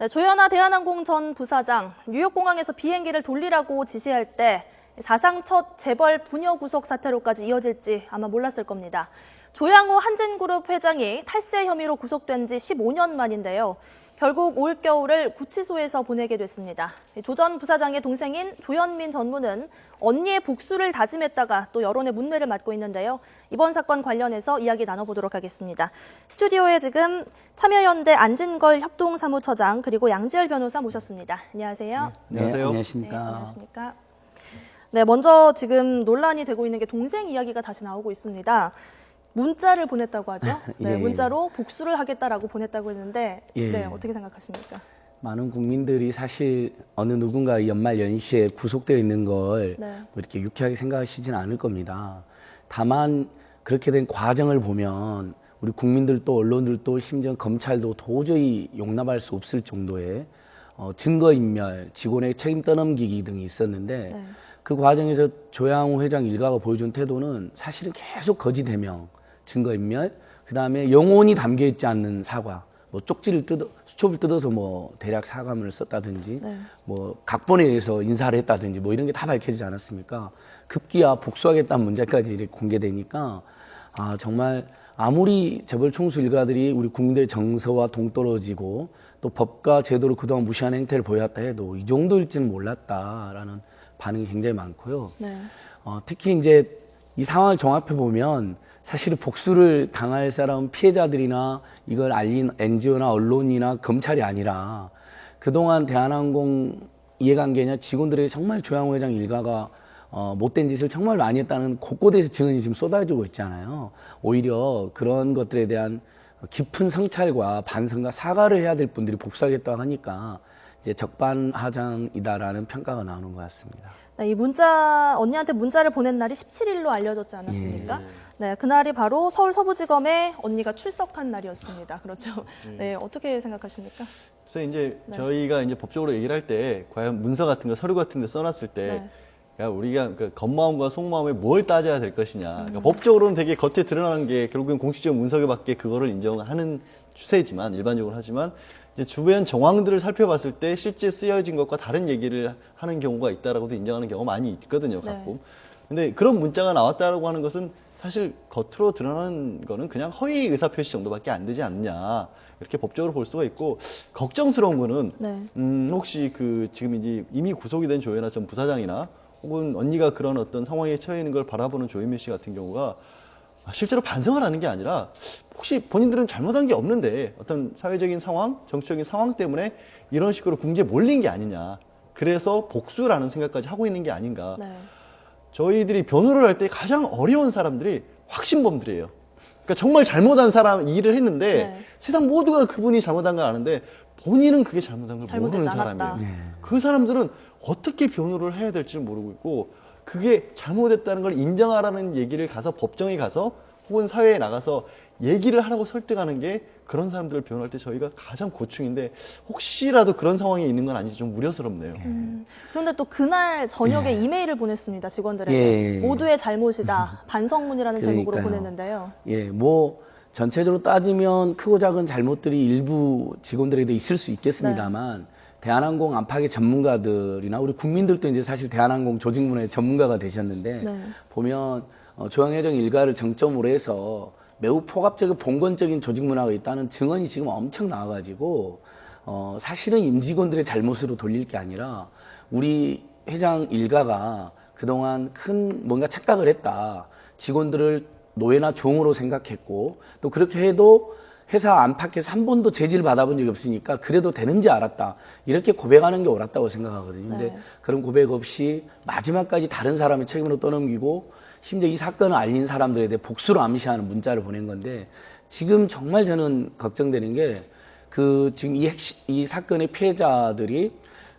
네, 조현아 대한항공 전 부사장, 뉴욕공항에서 비행기를 돌리라고 지시할 때 사상 첫 재벌 부녀 구속 사태로까지 이어질지 아마 몰랐을 겁니다. 조양호 한진그룹 회장이 탈세 혐의로 구속된 지 15년 만인데요. 결국 올겨울을 구치소에서 보내게 됐습니다. 조 전 부사장의 동생인 조현민 전무는 언니의 복수를 다짐했다가 또 여론의 문매를 맞고 있는데요. 이번 사건 관련해서 이야기 나눠보도록 하겠습니다. 스튜디오에 지금 참여연대 안진걸 협동사무처장 그리고 양지열 변호사 모셨습니다. 안녕하세요. 네, 안녕하세요. 안녕하십니까. 네, 안녕하십니까. 네, 먼저 지금 논란이 되고 있는 게 동생 이야기가 다시 나오고 있습니다. 문자를 보냈다고 하죠. 네, 예. 문자로 복수를 하겠다라고 보냈다고 했는데 예. 네, 어떻게 생각하십니까? 많은 국민들이 사실 어느 누군가 연말 연시에 구속되어 있는 걸 네. 뭐 이렇게 유쾌하게 생각하시지는 않을 겁니다. 다만 그렇게 된 과정을 보면 우리 국민들도 언론들도 심지어 검찰도 도저히 용납할 수 없을 정도의 증거인멸, 직원의 책임 떠넘기기 등이 있었는데 네. 그 과정에서 조양호 회장 일가가 보여준 태도는 사실은 계속 거짓 해명, 증거인멸, 그다음에 영혼이 담겨 있지 않는 사과, 뭐 쪽지를 수첩을 뜯어서 뭐 대략 사과문을 썼다든지, 네. 뭐 각본에 의해서 인사를 했다든지 뭐 이런 게 다 밝혀지지 않았습니까? 급기야 복수하겠다는 문제까지 이렇게 공개되니까 정말 아무리 재벌 총수 일가들이 우리 국민들의 정서와 동떨어지고 또 법과 제도를 그동안 무시하는 행태를 보여왔다 해도 이 정도일지는 몰랐다라는 반응이 굉장히 많고요. 네. 특히 이제 이 상황을 종합해 보면 사실 복수를 당할 사람은 피해자들이나 이걸 알린 NGO나 언론이나 검찰이 아니라 그동안 대한항공 이해관계냐 직원들에게 정말 조양호 회장 일가가 못된 짓을 정말 많이 했다는 곳곳에서 증언이 지금 쏟아지고 있잖아요. 오히려 그런 것들에 대한 깊은 성찰과 반성과 사과를 해야 될 분들이 복수하겠다고 하니까 이제 적반하장이다라는 평가가 나오는 것 같습니다. 네, 이 문자 언니한테 문자를 보낸 날이 17일로 알려졌지 않았습니까? 네, 그날이 바로 서울 서부지검에 언니가 출석한 날이었습니다. 그렇죠? 네, 어떻게 생각하십니까? 그래서 이제 네. 저희가 이제 법적으로 얘기를 할 때 과연 문서 같은 거 서류 같은 데 써놨을 때 네. 그러니까 우리가 그 겉마음과 속마음에 뭘 따져야 될 것이냐. 그러니까 법적으로는 되게 겉에 드러나는 게 결국엔 공식적 문서밖에 그거를 인정하는 추세지만 일반적으로 하지만 이제 주변 정황들을 살펴봤을 때 실제 쓰여진 것과 다른 얘기를 하는 경우가 있다라고도 인정하는 경우가 많이 있거든요, 가끔. 근데 그런 문자가 나왔다라고 하는 것은 사실 겉으로 드러나는 거는 그냥 허위 의사표시 정도밖에 안 되지 않느냐. 이렇게 법적으로 볼 수가 있고 걱정스러운 거는 네. 혹시 그 지금 이제 이미 구속이 된 조현아 전 부사장이나 혹은 언니가 그런 어떤 상황에 처해 있는 걸 바라보는 조현민 씨 같은 경우가 실제로 반성을 하는 게 아니라 혹시 본인들은 잘못한 게 없는데 어떤 사회적인 상황, 정치적인 상황 때문에 이런 식으로 궁지에 몰린 게 아니냐. 그래서 복수라는 생각까지 하고 있는 게 아닌가. 네. 저희들이 변호를 할 때 가장 어려운 사람들이 확신범들이에요. 그러니까 정말 잘못한 사람 일을 했는데 네. 세상 모두가 그분이 잘못한 걸 아는데 본인은 그게 잘못한 걸 잘못하지 모르는 않았다. 사람이에요. 그 사람들은 어떻게 변호를 해야 될지 모르고 있고 그게 잘못했다는 걸 인정하라는 얘기를 가서 법정에 가서 혹은 사회에 나가서 얘기를 하라고 설득하는 게 그런 사람들을 변호할 때 저희가 가장 고충인데 혹시라도 그런 상황에 있는 건 아닌지 좀 우려스럽네요. 그런데 또 그날 저녁에 이메일을 보냈습니다. 직원들에게. 예. 모두의 잘못이다. 반성문이라는 제목으로 그러니까요. 보냈는데요. 예, 뭐 전체적으로 따지면 크고 작은 잘못들이 일부 직원들에게도 있을 수 있겠습니다만 대한항공 안팎의 전문가들이나 우리 국민들도 이제 사실 대한항공 조직 문화의 전문가가 되셨는데 네. 보면 조양회장 일가를 정점으로 해서 매우 포괄적이고 봉건적인 조직 문화가 있다는 증언이 지금 엄청 나와가지고 사실은 임직원들의 잘못으로 돌릴 게 아니라 우리 회장 일가가 그동안 큰 뭔가 착각을 했다. 직원들을 노예나 종으로 생각했고 또 그렇게 해도 회사 안팎에서 한 번도 제지를 받아본 적이 없으니까 그래도 되는지 알았다. 이렇게 고백하는 게 옳았다고 생각하거든요. 근데 그런 고백 없이 마지막까지 다른 사람의 책임으로 떠넘기고 심지어 이 사건을 알린 사람들에 대해 복수를 암시하는 문자를 보낸 건데 지금 정말 저는 걱정되는 게 지금 이 사건의 피해자들이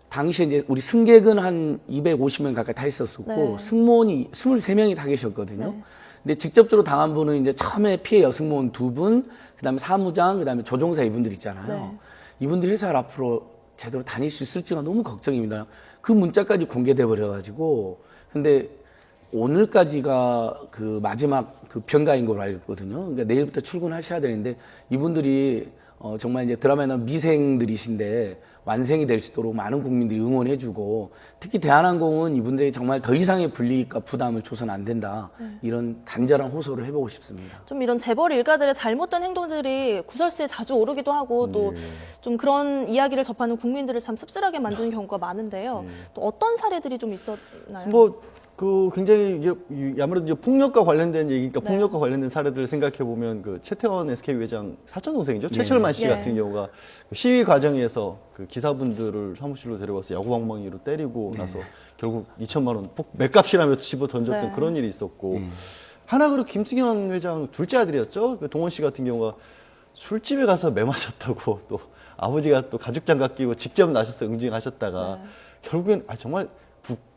당시에 이제 우리 승객은 한 250명 가까이 타 있었었고 네. 승무원이 23명이 타 계셨거든요. 근데 직접적으로 당한 분은 이제 처음에 피해 여승무원 2분, 그다음에 사무장, 그다음에 조종사 이분들 있잖아요. 네. 이분들이 회사를 앞으로 제대로 다닐 수 있을지가 너무 걱정입니다. 그 문자까지 공개돼 버려가지고 근데 오늘까지가 그 마지막 그 병가인 걸로 알고 있거든요. 그러니까 내일부터 출근하셔야 되는데 이분들이 정말 이제 드라마에는 미생들이신데 완생이 될 수 있도록 많은 국민들이 응원해주고 특히 대한항공은 이분들이 정말 더 이상의 불이익과 부담을 줘서는 안 된다. 이런 간절한 호소를 해보고 싶습니다. 좀 이런 재벌 일가들의 잘못된 행동들이 구설수에 자주 오르기도 하고 또 좀 그런 이야기를 접하는 국민들을 참 씁쓸하게 만드는 경우가 많은데요. 또 어떤 사례들이 좀 있었나요? 뭐, 굉장히 아무래도 이제 폭력과 관련된 얘기니까 네. 폭력과 관련된 사례들을 생각해 보면 그 최태원 SK 회장 사촌 동생이죠. 최철만 씨 예. 같은 경우가 그 시위 과정에서 그 기사분들을 사무실로 데려와서 야구방망이로 때리고 나서 결국 2천만 원 맥값이라며 집어 던졌던 네. 그런 일이 있었고 하나그룹 김승현 회장 둘째 아들이었죠. 그 동원 씨 같은 경우가 술집에 가서 매 마셨다고 또 아버지가 또 가죽 장갑 끼고 직접 나셔서 응징하셨다가 결국엔 정말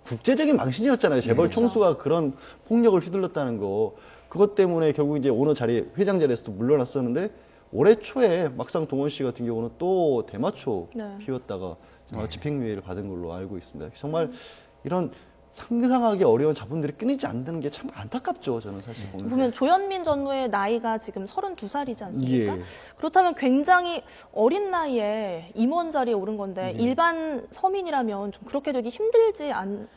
국제적인 망신이었잖아요. 재벌 총수가 그런 폭력을 휘둘렀다는 거. 그것 때문에 결국 이제 오너 자리, 회장 자리에서도 물러났었는데 올해 초에 막상 동원 씨 같은 경우는 또 대마초 네. 피웠다가 집행유예를 받은 걸로 알고 있습니다. 정말 이런 상상하기 어려운 자본들이 끊이지 않는 게 참 안타깝죠. 저는 사실 보면. 보면 조현민 전무의 나이가 지금 32살이지 않습니까? 예. 그렇다면 굉장히 어린 나이에 임원 자리에 오른 건데 일반 서민이라면 좀 그렇게 되기 힘들지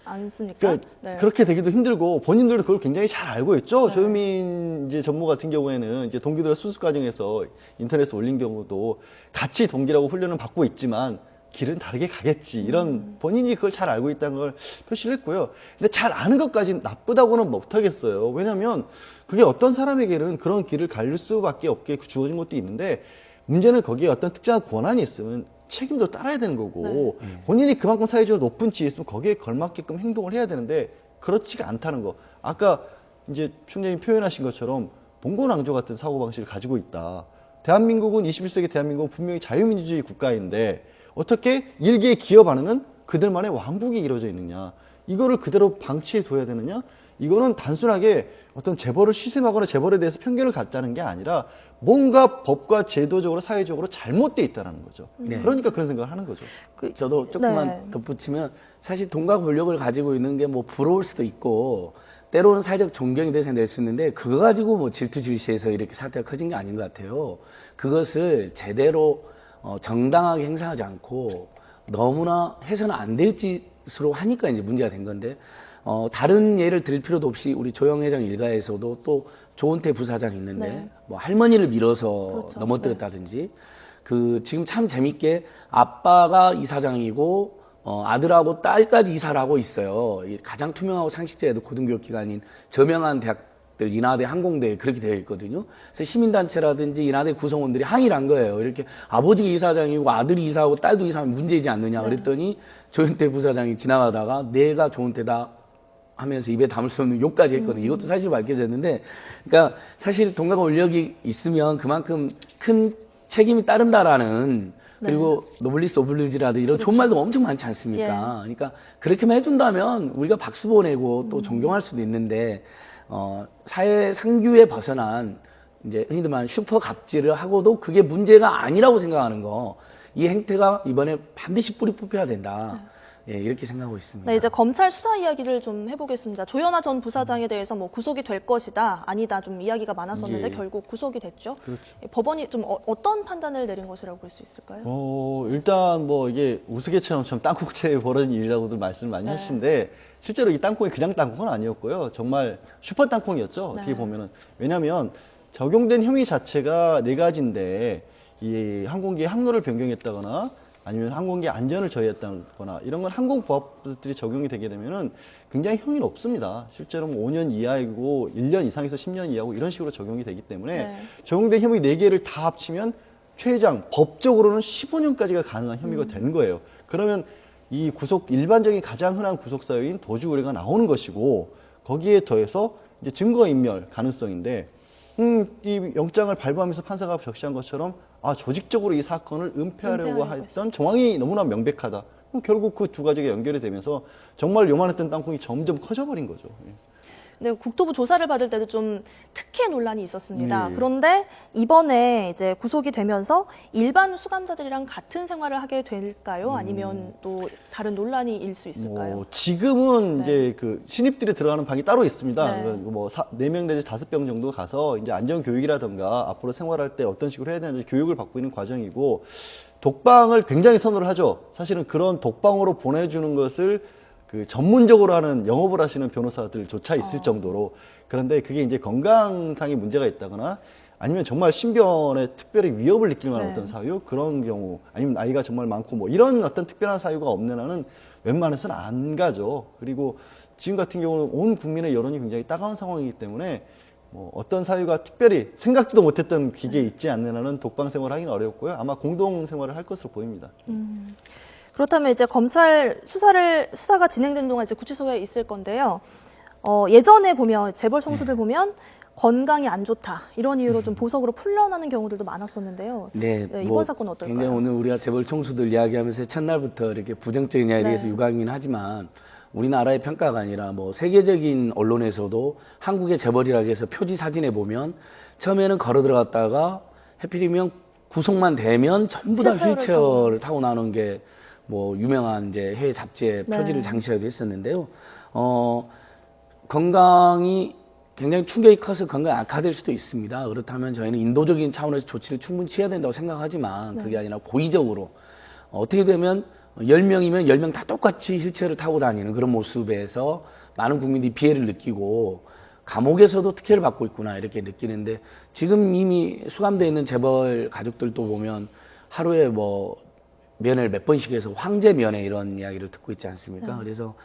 않습니까? 그러니까 네. 그렇게 되기도 힘들고 본인들도 그걸 굉장히 잘 알고 있죠. 조현민 이제 전무 같은 경우에는 이제 동기들 수습 과정에서 인터넷에 올린 경우도 같이 동기라고 훈련을 받고 있지만 길은 다르게 가겠지. 이런 본인이 그걸 잘 알고 있다는 걸 표시를 했고요. 근데 잘 아는 것까지는 나쁘다고는 못하겠어요. 왜냐하면 그게 어떤 사람에게는 그런 길을 갈 수밖에 없게 주어진 것도 있는데 문제는 거기에 어떤 특정한 권한이 있으면 책임도 따라야 되는 거고 본인이 그만큼 사회적으로 높은 지위에 있으면 거기에 걸맞게끔 행동을 해야 되는데 그렇지가 않다는 거. 아까 이제 총장님 표현하신 것처럼 봉건왕조 같은 사고방식을 가지고 있다. 대한민국은 21세기 대한민국은 분명히 자유민주주의 국가인데 어떻게 일개의 기업 안에는 그들만의 왕국이 이루어져 있느냐. 이거를 그대로 방치해둬야 되느냐. 이거는 단순하게 어떤 재벌을 시샘하거나 재벌에 대해서 편견을 갖자는 게 아니라 뭔가 법과 제도적으로 사회적으로 잘못돼 있다는 거죠. 그러니까 그런 생각을 하는 거죠. 저도 조금만 네. 덧붙이면 사실 돈과 권력을 가지고 있는 게 뭐 부러울 수도 있고 때로는 사회적 존경이 돼서 낼 수 있는데 그거 가지고 뭐 질투질시해서 이렇게 사태가 커진 게 아닌 것 같아요. 그것을 제대로 정당하게 행사하지 않고 너무나 해서는 안 될 짓으로 하니까 이제 문제가 된 건데 다른 예를 들 필요도 없이 우리 조영 회장 일가에서도 또 조은태 부사장이 있는데 네. 뭐 할머니를 밀어서 그렇죠. 넘어뜨렸다든지 그 지금 참 재밌게 아빠가 이사장이고 아들하고 딸까지 이사를 하고 있어요. 이 가장 투명하고 상식적이고 고등교육기관인 저명한 대학들 인하대 항공대에 그렇게 되어 있거든요. 그래서 시민단체라든지 인하대 구성원들이 항의를 한 거예요. 이렇게 아버지가 이사장이고 아들이 이사하고 딸도 이사하면 문제이지 않느냐 그랬더니 조현태 부사장이 지나가다가 내가 조은태다 하면서 입에 담을 수 없는 욕까지 했거든요. 이것도 사실 밝혀졌는데, 그러니까 사실 돈과 권력이 있으면 그만큼 큰 책임이 따른다라는 그리고 노블리스 오블리지라든 이런 좋은 말도 엄청 많지 않습니까? 그러니까 그렇게만 해준다면 우리가 박수 보내고 또 존경할 수도 있는데 사회 상규에 벗어난 이제 흔히들 말하는 슈퍼 갑질을 하고도 그게 문제가 아니라고 생각하는 거, 이 행태가 이번에 반드시 뿌리 뽑혀야 된다. 예, 이렇게 생각하고 있습니다. 네, 이제 검찰 수사 이야기를 좀 해보겠습니다. 조현아 전 부사장에 대해서 뭐 구속이 될 것이다, 아니다 좀 이야기가 많았었는데 예. 결국 구속이 됐죠. 그렇죠. 법원이 좀 어떤 판단을 내린 것이라고 볼 수 있을까요? 일단 뭐 이게 우스개처럼 땅콩채에 벌어진 일이라고들 말씀을 많이 하시는데 실제로 이 땅콩이 그냥 땅콩은 아니었고요. 정말 슈퍼 땅콩이었죠. 어떻게 보면은. 왜냐하면 적용된 혐의 자체가 네 가지인데 이 항공기의 항로를 변경했다거나 아니면 항공기 안전을 저해했다거나 이런 건 항공법들이 적용이 되게 되면은 굉장히 형이 높습니다. 실제로 5년 이하이고 1년 이상에서 10년 이하고 이런 식으로 적용이 되기 때문에 적용된 혐의 4개를 다 합치면 최장 법적으로는 15년까지가 가능한 혐의가 되는 거예요. 그러면 이 일반적인 가장 흔한 구속 사유인 도주 우려가 나오는 것이고 거기에 더해서 이제 증거인멸 가능성인데 이 영장을 발부하면서 판사가 적시한 것처럼 조직적으로 이 사건을 은폐하려고 했던 정황이 너무나 명백하다. 그럼 결국 그 두 가지가 연결이 되면서 정말 요만했던 땅콩이 점점 커져버린 거죠. 근데 국토부 조사를 받을 때도 좀 특혜 논란이 있었습니다. 네. 그런데 이번에 이제 구속이 되면서 일반 수감자들이랑 같은 생활을 하게 될까요? 아니면 또 다른 논란이 일 수 있을까요? 지금은 네. 이제 그 신입들이 들어가는 방이 따로 있습니다. 네. 그러니까 뭐 4명 내지 5명 정도 가서 이제 안전 교육이라든가 앞으로 생활할 때 어떤 식으로 해야 되는지 교육을 받고 있는 과정이고, 독방을 굉장히 선호를 하죠. 사실은 그런 독방으로 보내주는 것을 그 전문적으로 하는 영업을 하시는 변호사들조차 있을 정도로. 그런데 그게 이제 건강상의 문제가 있다거나 아니면 정말 신변에 특별히 위협을 느낄 만한 네. 어떤 사유, 그런 경우, 아니면 나이가 정말 많고 뭐 이런 어떤 특별한 사유가 없는 한은 웬만해서는 안 가죠. 그리고 지금 같은 경우는 온 국민의 여론이 굉장히 따가운 상황이기 때문에 뭐 어떤 사유가 특별히 생각지도 못했던 기계에 있지 않는 한은 독방 생활을 하기는 어렵고요. 아마 공동 생활을 할 것으로 보입니다. 그렇다면 이제 검찰 수사가 진행된 동안 이제 구치소에 있을 건데요. 예전에 보면 재벌 총수들 보면 건강이 안 좋다 이런 이유로 좀 보석으로 풀려나는 경우들도 많았었는데요. 네, 이번 사건은 어떨까요? 굉장히 오늘 우리가 재벌 총수들 이야기하면서 첫날부터 이렇게 부정적인 이야기에 대해서 네. 유감이긴 하지만 우리나라의 평가가 아니라 뭐 세계적인 언론에서도 한국의 재벌이라고 해서 표지 사진에 보면 처음에는 걸어 들어갔다가 해필이면 구속만 되면 전부 다 휠체어를 타고 나오는 게 뭐 유명한 이제 해외 잡지에 네. 표지를 장식하기도 했었는데요. 건강이 굉장히 충격이 커서 건강이 악화될 수도 있습니다. 그렇다면 저희는 인도적인 차원에서 조치를 충분히 취해야 된다고 생각하지만 그게 아니라 고의적으로 어떻게 되면 10명이면 10명 다 똑같이 휠체어를 타고 다니는 그런 모습에서 많은 국민들이 피해를 느끼고 감옥에서도 특혜를 받고 있구나 이렇게 느끼는데, 지금 이미 수감되어 있는 재벌 가족들도 보면 하루에 뭐 면회를 몇 번씩 해서 황제 면회 이런 이야기를 듣고 있지 않습니까? 그래서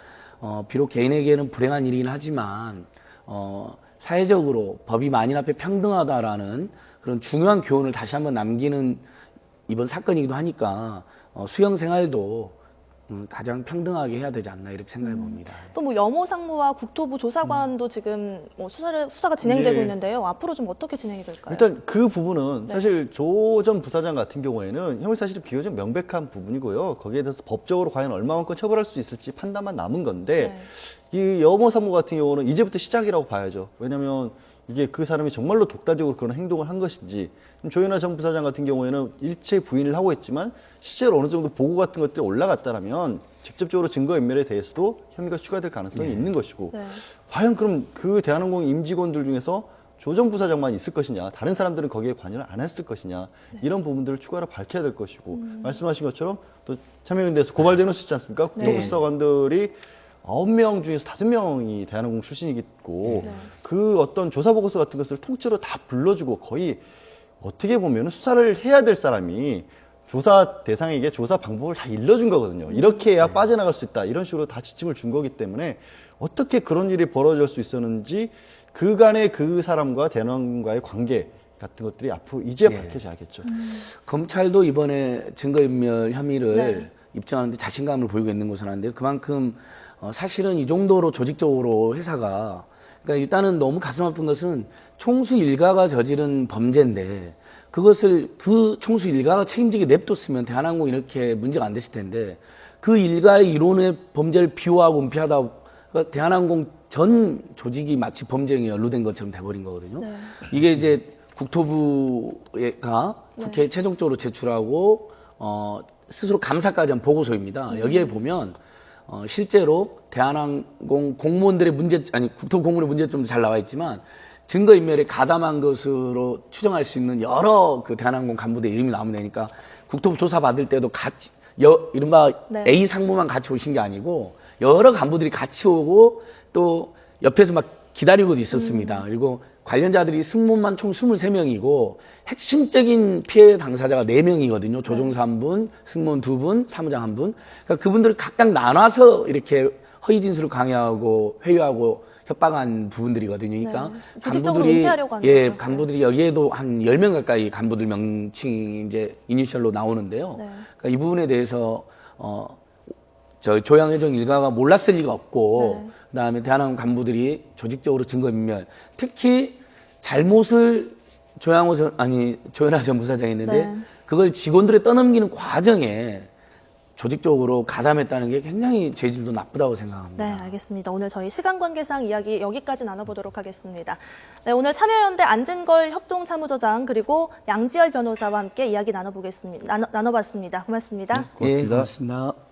비록 개인에게는 불행한 일이긴 하지만 사회적으로 법이 만인 앞에 평등하다라는 그런 중요한 교훈을 다시 한번 남기는 이번 사건이기도 하니까 수영 생활도 가장 평등하게 해야 되지 않나 이렇게 생각해 봅니다. 또 뭐 여모 상무와 국토부 조사관도 지금 뭐 수사가 진행되고 네. 있는데요. 앞으로 좀 어떻게 진행이 될까요? 일단 그 부분은 네. 사실 조 전 부사장 같은 경우에는 형이 사실 비교적 명백한 부분이고요. 거기에 대해서 법적으로 과연 얼마만큼 처벌할 수 있을지 판단만 남은 건데, 이 여모 상무 같은 경우는 이제부터 시작이라고 봐야죠. 왜냐하면 이게 그 사람이 정말로 독단적으로 그런 행동을 한 것인지, 조현아 전 부사장 같은 경우에는 일체 부인을 하고 있지만 실제로 어느 정도 보고 같은 것들이 올라갔다라면 직접적으로 증거인멸에 대해서도 혐의가 추가될 가능성이 있는 것이고, 네. 과연 그럼 그 대한항공 임직원들 중에서 조 전 부사장만 있을 것이냐, 다른 사람들은 거기에 관여를 안 했을 것이냐, 이런 부분들을 추가로 밝혀야 될 것이고, 말씀하신 것처럼 또 참여연대에서 고발되는 수 있지 않습니까? 국토부 수사관들이 9명 중에서 5명이 대한항공 출신이고, 그 어떤 조사 보고서 같은 것을 통째로 다 불러주고 거의 어떻게 보면 수사를 해야 될 사람이 조사 대상에게 조사 방법을 다 일러준 거거든요. 이렇게 해야 빠져나갈 수 있다, 이런 식으로 다 지침을 준 거기 때문에 어떻게 그런 일이 벌어질 수 있었는지, 그간의 그 사람과 대한항공과의 관계 같은 것들이 앞으로 이제 밝혀져야겠죠. 검찰도 이번에 증거인멸 혐의를 입증하는데 자신감을 보이고 있는 것은 한데요. 그만큼 사실은 이 정도로 조직적으로 회사가, 그러니까 일단은 너무 가슴 아픈 것은 총수 일가가 저지른 범죄인데 그것을 그 총수 일가가 책임지게 냅뒀으면 대한항공이 이렇게 문제가 안 됐을 텐데, 그 일가의 이론의 범죄를 비호하고 은폐하다 그러니까 대한항공 전 조직이 마치 범죄에 연루된 것처럼 돼버린 거거든요. 이게 이제 국토부가 국회에 최종적으로 제출하고 스스로 감사까지 한 보고서입니다. 여기에 보면 실제로 대한항공 공무원들의 국토부 공무원의 문제점도 잘 나와 있지만 증거인멸에 가담한 것으로 추정할 수 있는 여러 그 대한항공 간부들 이름이 나오면 되니까, 국토부 조사 받을 때도 같이 이른바 A 상무만 같이 오신 게 아니고 여러 간부들이 같이 오고 또 옆에서 막 기다리고 있었습니다. 그리고 관련자들이 승무원만 총 23명이고 핵심적인 피해 당사자가 4명이거든요. 조종사 1분, 승무원 2분, 사무장 1분. 그러니까 그분들을 각각 나눠서 이렇게 허위 진술을 강요하고 회유하고 협박한 부분들이거든요. 그러니까 조직적으로 은폐하려고 하는 거죠. 간부들이 여기에도 한 10명 가까이 간부들 명칭이 이제 이니셜로 나오는데요. 그러니까 이 부분에 대해서 조양회전 일가가 몰랐을 리가 없고, 그다음에 대한항공 간부들이 조직적으로 증거인멸, 특히 잘못을 조현아 전 부사장이 했는데 그걸 직원들에 떠넘기는 과정에 조직적으로 가담했다는 게 굉장히 죄질도 나쁘다고 생각합니다. 네, 알겠습니다. 오늘 저희 시간 관계상 이야기 여기까지 나눠보도록 하겠습니다. 네, 오늘 참여연대 안진걸 협동참모저장 그리고 양지열 변호사와 함께 이야기 나눠봤습니다. 고맙습니다. 고맙습니다. 예, 고맙습니다.